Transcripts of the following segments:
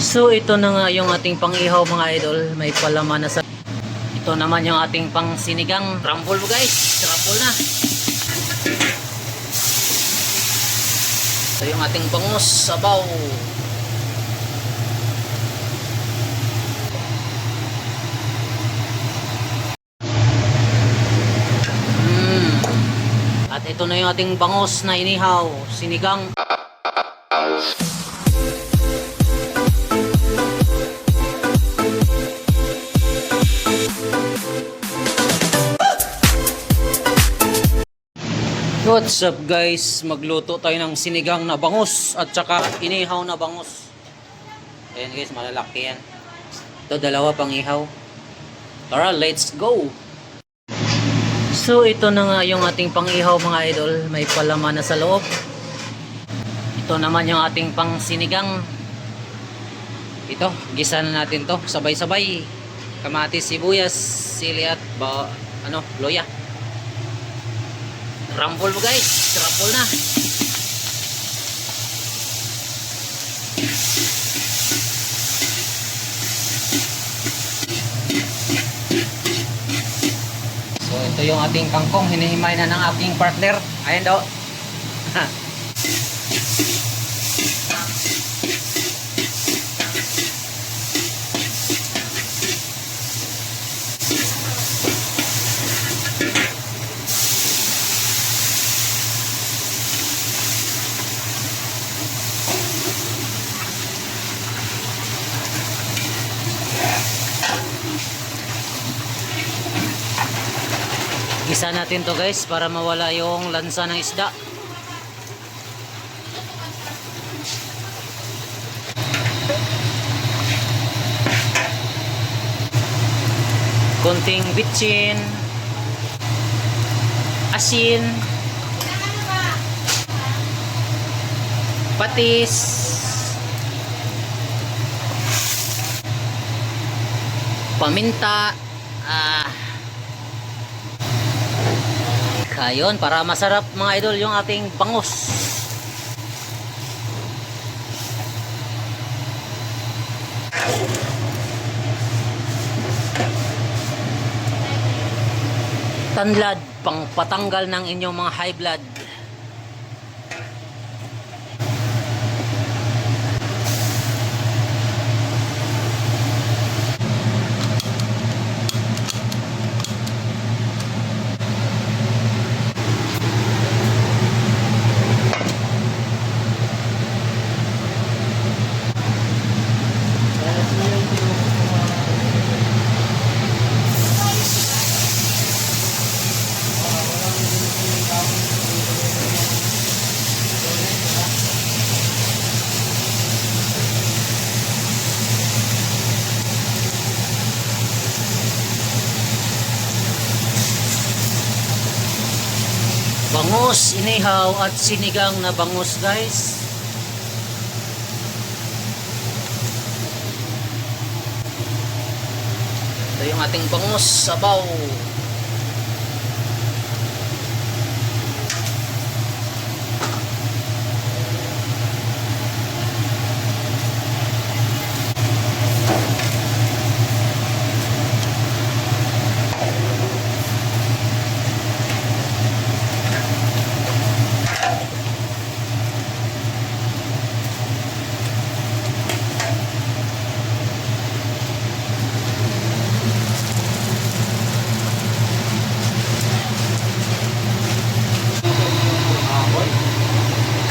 So ito na nga yung ating pang-ihaw mga idol. May palaman na sa... Ito naman yung ating pang sinigang. Rumble guys. Rumble na. Ito yung ating bangus sabaw. At ito na yung ating bangus na inihaw. Sinigang. What's up guys, magluto tayo ng sinigang na bangus at saka inihaw na bangus. Ayan guys, malalaki yan. Ito dalawa pang ihaw. Tara, let's go. So ito na nga yung ating pang ihaw mga idol. May palaman na sa loob. Ito naman yung ating pang sinigang. Ito, gisa na natin to sabay-sabay. Kamatis, sibuyas, sili at loya. Rumble guys, rumble na. So ito yung ating kangkong, hinihimay na ng aking partner. Ayan daw. Gisa natin to guys para mawala yung lansa ng isda. Konting bitchin, asin, patis, paminta, ayun, para masarap mga idol yung ating bangus. Tanlad, pang patanggal ng inyong mga high blood. Bangus, inihaw at sinigang na bangus guys. Ito yung ating bangus sabaw.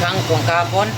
Kangkong kapon.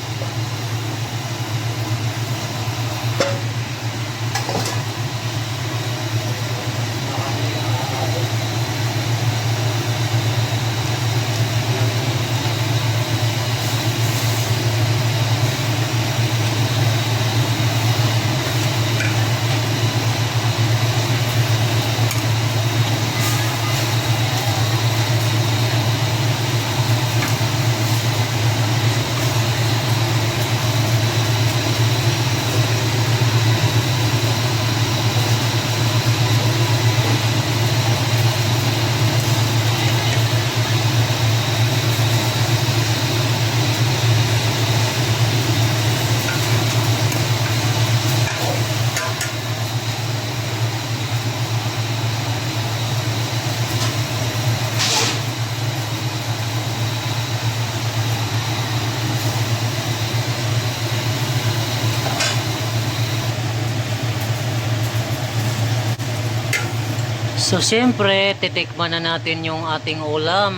So, syempre, titikman na natin yung ating ulam.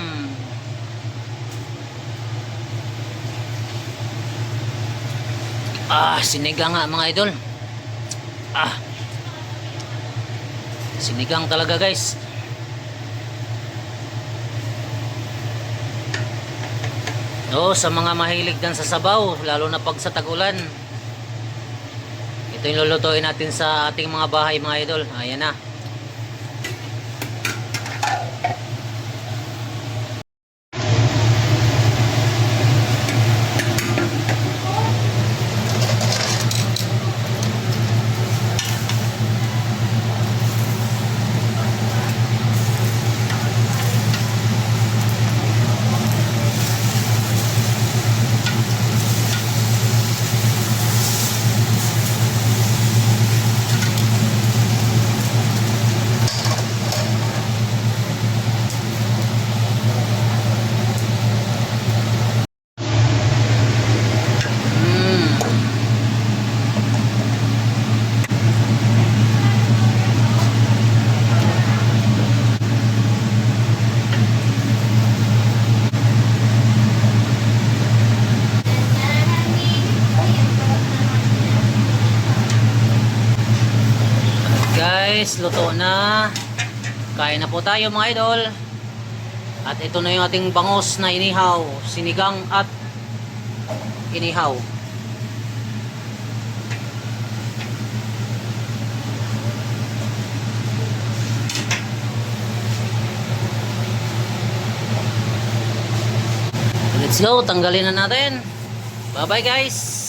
Sinigang nga mga idol. Sinigang talaga guys. Sa mga mahilig dan sa sabaw, lalo na pag sa tag-ulan. Ito yung lulutuin natin sa ating mga bahay mga idol. Ayan na. Guys, luto na. Kain na po tayo mga idol. At ito na yung ating bangus na inihaw, sinigang at inihaw. Let's go, tanggalin na natin. Bye bye guys.